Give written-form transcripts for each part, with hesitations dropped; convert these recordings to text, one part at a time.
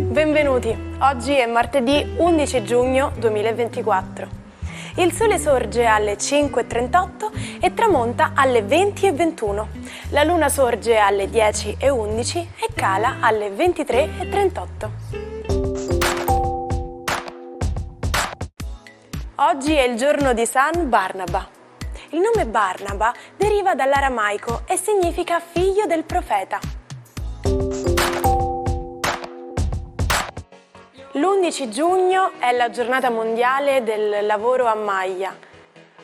Benvenuti, oggi è martedì 11 giugno 2024. Il sole sorge alle 5:38 e tramonta alle 20:21. La luna sorge alle 10:11 e cala alle 23:38. Oggi è il giorno di San Barnaba. Il nome Barnaba deriva dall'aramaico e significa figlio del profeta. L'11 giugno è la giornata mondiale del lavoro a maglia.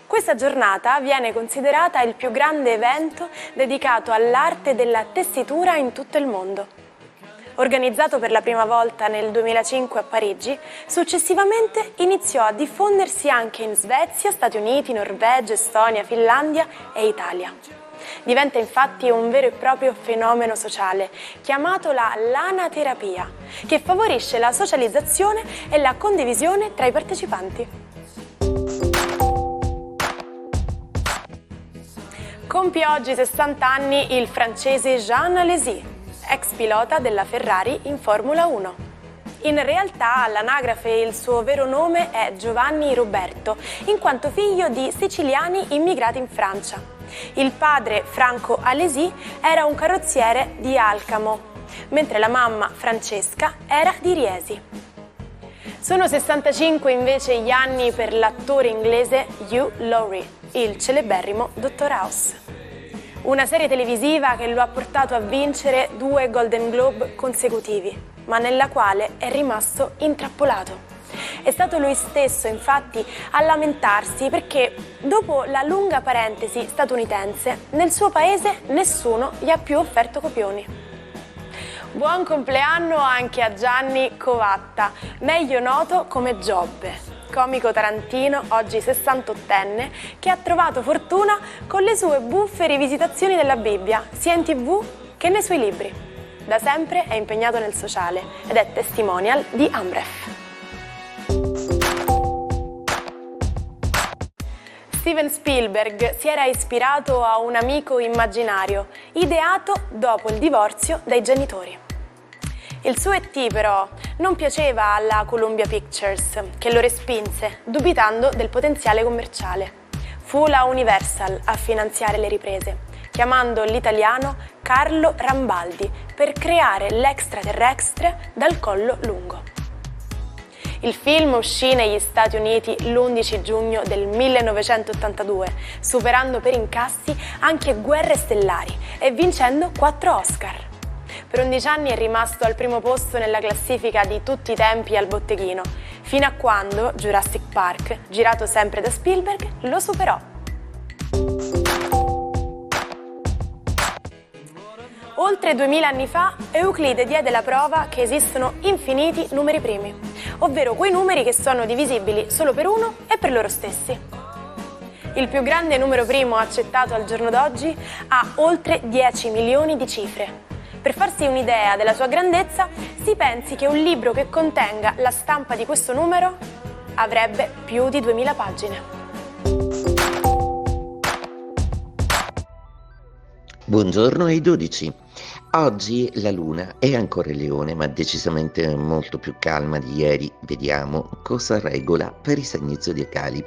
Questa giornata viene considerata il più grande evento dedicato all'arte della tessitura in tutto il mondo. Organizzato per la prima volta nel 2005 a Parigi, successivamente iniziò a diffondersi anche in Svezia, Stati Uniti, Norvegia, Estonia, Finlandia e Italia. Diventa infatti un vero e proprio fenomeno sociale, chiamato la lanaterapia, che favorisce la socializzazione e la condivisione tra i partecipanti. Compie oggi 60 anni il francese Jean Alesi, ex pilota della Ferrari in Formula 1. In realtà, all'anagrafe il suo vero nome è Giovanni Roberto, in quanto figlio di siciliani immigrati in Francia. Il padre, Franco Alesi, era un carrozziere di Alcamo, mentre la mamma, Francesca, era di Riesi. Sono 65 invece gli anni per l'attore inglese Hugh Laurie, il celeberrimo Dottor House. Una serie televisiva che lo ha portato a vincere 2 Golden Globe consecutivi, ma nella quale è rimasto intrappolato. È stato lui stesso, infatti, a lamentarsi perché, dopo la lunga parentesi statunitense, nel suo paese nessuno gli ha più offerto copioni. Buon compleanno anche a Gianni Covatta, meglio noto come Giobbe, comico tarantino, oggi 68enne, che ha trovato fortuna con le sue buffe rivisitazioni della Bibbia, sia in TV che nei suoi libri. Da sempre è impegnato nel sociale ed è testimonial di Amref. Steven Spielberg si era ispirato a un amico immaginario, ideato dopo il divorzio dai genitori. Il suo E.T. però non piaceva alla Columbia Pictures, che lo respinse, dubitando del potenziale commerciale. Fu la Universal a finanziare le riprese, chiamando l'italiano Carlo Rambaldi per creare l'extraterrestre dal collo lungo. Il film uscì negli Stati Uniti l'11 giugno del 1982, superando per incassi anche Guerre Stellari e vincendo 4 Oscar. Per 11 anni è rimasto al primo posto nella classifica di tutti i tempi al botteghino, fino a quando Jurassic Park, girato sempre da Spielberg, lo superò. Oltre 2000 anni fa, Euclide diede la prova che esistono infiniti numeri primi, ovvero quei numeri che sono divisibili solo per uno e per loro stessi. Il più grande numero primo accettato al giorno d'oggi ha oltre 10 milioni di cifre. Per farsi un'idea della sua grandezza, si pensi che un libro che contenga la stampa di questo numero avrebbe più di 2000 pagine. Buongiorno ai 12. Oggi la luna è ancora in Leone, ma decisamente molto più calma di ieri. Vediamo cosa regola per i segni zodiacali.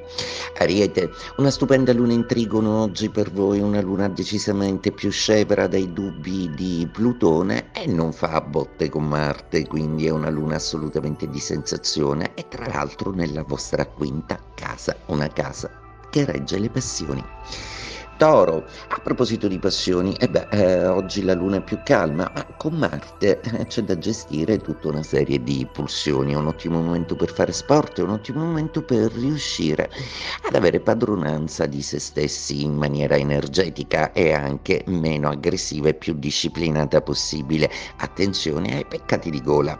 Ariete, una stupenda luna in trigono oggi per voi, una luna decisamente più scevra dai dubbi di Plutone e non fa a botte con Marte, quindi è una luna assolutamente di sensazione e tra l'altro nella vostra quinta casa, una casa che regge le passioni. Toro, a proposito di passioni, oggi la luna è più calma, ma con Marte c'è da gestire tutta una serie di pulsioni. È un ottimo momento per fare sport, è un ottimo momento per riuscire ad avere padronanza di se stessi in maniera energetica e anche meno aggressiva e più disciplinata possibile. Attenzione ai peccati di gola.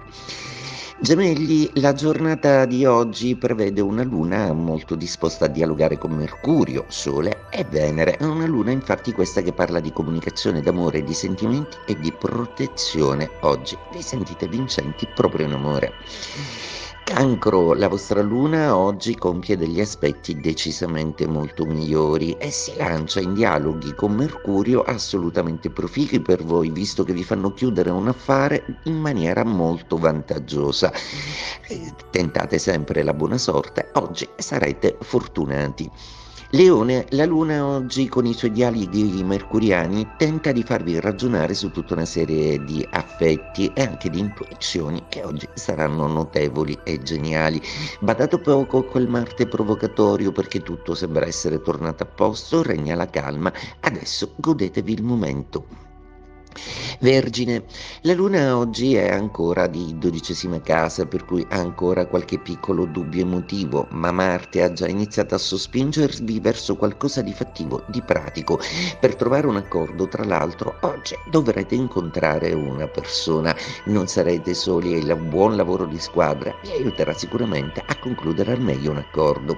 Gemelli, la giornata di oggi prevede una luna molto disposta a dialogare con Mercurio, Sole e Venere. È una luna infatti questa che parla di comunicazione, d'amore, di sentimenti e di protezione. Oggi vi sentite vincenti proprio in amore. Cancro, la vostra luna oggi compie degli aspetti decisamente molto migliori e si lancia in dialoghi con Mercurio assolutamente proficui per voi, visto che vi fanno chiudere un affare in maniera molto vantaggiosa. Tentate sempre la buona sorte, oggi sarete fortunati. Leone, la luna oggi con i suoi dialoghi mercuriani tenta di farvi ragionare su tutta una serie di affetti e anche di intuizioni che oggi saranno notevoli e geniali. Badate poco col Marte provocatorio perché tutto sembra essere tornato a posto, regna la calma, adesso godetevi il momento. Vergine, la luna oggi è ancora di 12ª casa, per cui ha ancora qualche piccolo dubbio emotivo, ma Marte ha già iniziato a sospingervi verso qualcosa di fattivo, di pratico. Per trovare un accordo, tra l'altro, oggi dovrete incontrare una persona, non sarete soli e il buon lavoro di squadra vi aiuterà sicuramente a concludere al meglio un accordo.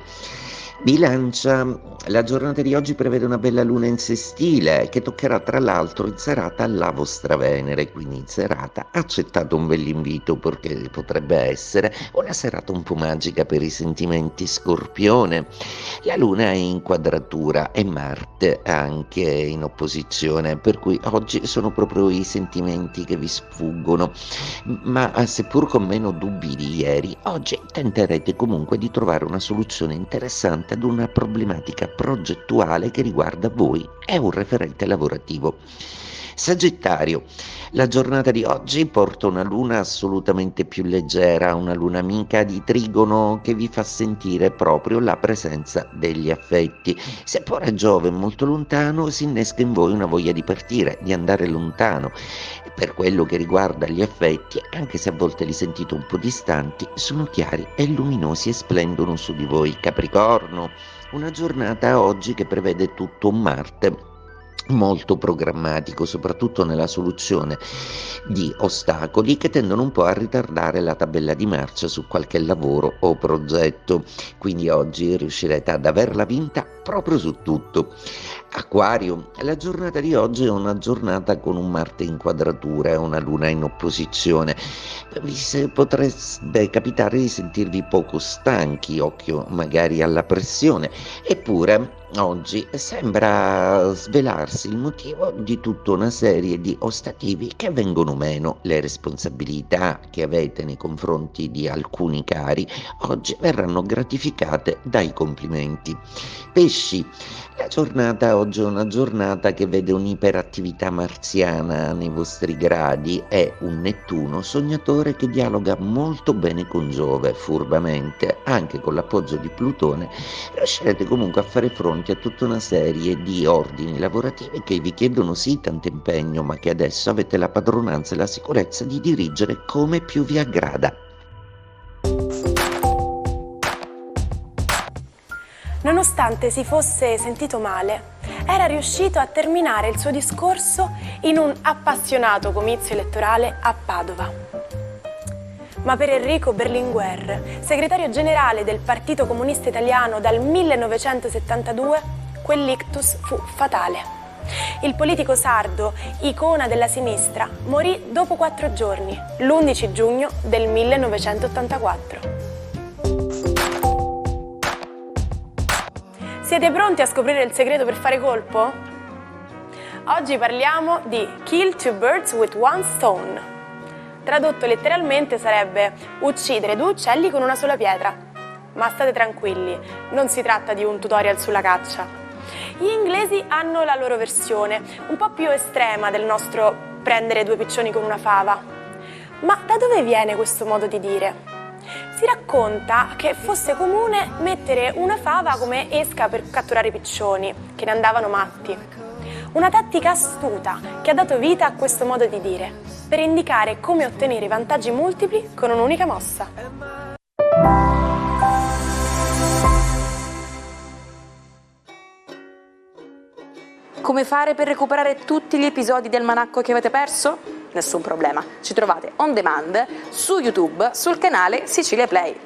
Bilancia, la giornata di oggi prevede una bella luna in sestile che toccherà tra l'altro in serata la vostra Venere, quindi in serata accettate un bell'invito perché potrebbe essere una serata un po' magica per i sentimenti. Scorpione, la luna è in quadratura e Marte anche in opposizione, per cui oggi sono proprio i sentimenti che vi sfuggono, ma seppur con meno dubbi di ieri, oggi tenterete comunque di trovare una soluzione interessante ad una problematica progettuale che riguarda voi e un referente lavorativo. Sagittario, la giornata di oggi porta una luna assolutamente più leggera, una luna amica di trigono che vi fa sentire proprio la presenza degli affetti. Seppure Giove è molto lontano, si innesca in voi una voglia di partire, di andare lontano. Per quello che riguarda gli affetti, anche se a volte li sentite un po' distanti, sono chiari e luminosi e splendono su di voi. Capricorno, una giornata oggi che prevede tutto un Marte molto programmatico, soprattutto nella soluzione di ostacoli che tendono un po' a ritardare la tabella di marcia su qualche lavoro o progetto, quindi oggi riuscirete ad averla vinta proprio su tutto. Acquario, la giornata di oggi è una giornata con un Marte in quadratura e una Luna in opposizione. Potrebbe capitare di sentirvi poco stanchi, occhio magari alla pressione, eppure oggi sembra svelarsi il motivo di tutta una serie di ostativi che vengono meno. Le responsabilità che avete nei confronti di alcuni cari oggi verranno gratificate dai complimenti. Pesci, la giornata oggi è una giornata che vede un'iperattività marziana nei vostri gradi e un Nettuno sognatore che dialoga molto bene con Giove, furbamente, anche con l'appoggio di Plutone, riuscirete comunque a fare fronte a tutta una serie di ordini lavorativi che vi chiedono sì tanto impegno, ma che adesso avete la padronanza e la sicurezza di dirigere come più vi aggrada. Nonostante si fosse sentito male, era riuscito a terminare il suo discorso in un appassionato comizio elettorale a Padova. Ma per Enrico Berlinguer, segretario generale del Partito Comunista Italiano dal 1972, quell'ictus fu fatale. Il politico sardo, icona della sinistra, morì dopo 4 giorni, l'11 giugno del 1984. Siete pronti a scoprire il segreto per fare colpo? Oggi parliamo di Kill two birds with one stone. Tradotto letteralmente sarebbe uccidere 2 uccelli con una sola pietra. Ma state tranquilli, non si tratta di un tutorial sulla caccia. Gli inglesi hanno la loro versione, un po' più estrema del nostro prendere 2 piccioni con una fava. Ma da dove viene questo modo di dire? Si racconta che fosse comune mettere una fava come esca per catturare i piccioni, che ne andavano matti. Una tattica astuta che ha dato vita a questo modo di dire, per indicare come ottenere vantaggi multipli con un'unica mossa. Come fare per recuperare tutti gli episodi del Almanacco che avete perso? Nessun problema, ci trovate on demand su YouTube sul canale Sicilia Play.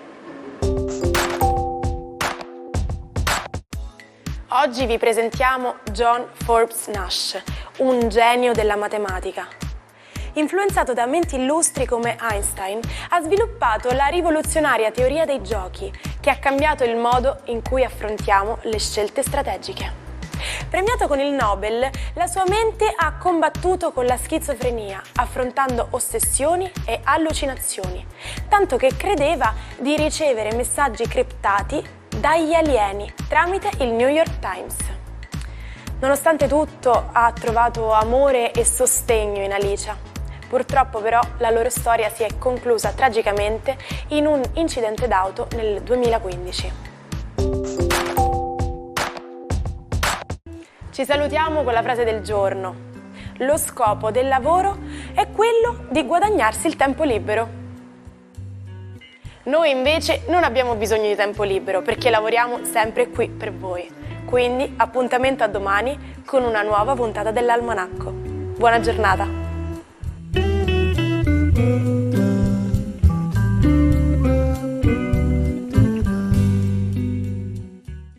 Oggi vi presentiamo John Forbes Nash, un genio della matematica. influenzato da menti illustri come Einstein, ha sviluppato la rivoluzionaria teoria dei giochi, che ha cambiato il modo in cui affrontiamo le scelte strategiche. Premiato con il Nobel, la sua mente ha combattuto con la schizofrenia, affrontando ossessioni e allucinazioni, tanto che credeva di ricevere messaggi criptati dagli alieni tramite il New York Times. Nonostante tutto, ha trovato amore e sostegno in Alicia. Purtroppo però la loro storia si è conclusa tragicamente in un incidente d'auto nel 2015. Ci salutiamo con la frase del giorno. Lo scopo del lavoro è quello di guadagnarsi il tempo libero. Noi invece non abbiamo bisogno di tempo libero perché lavoriamo sempre qui per voi. Quindi appuntamento a domani con una nuova puntata dell'Almanacco. Buona giornata!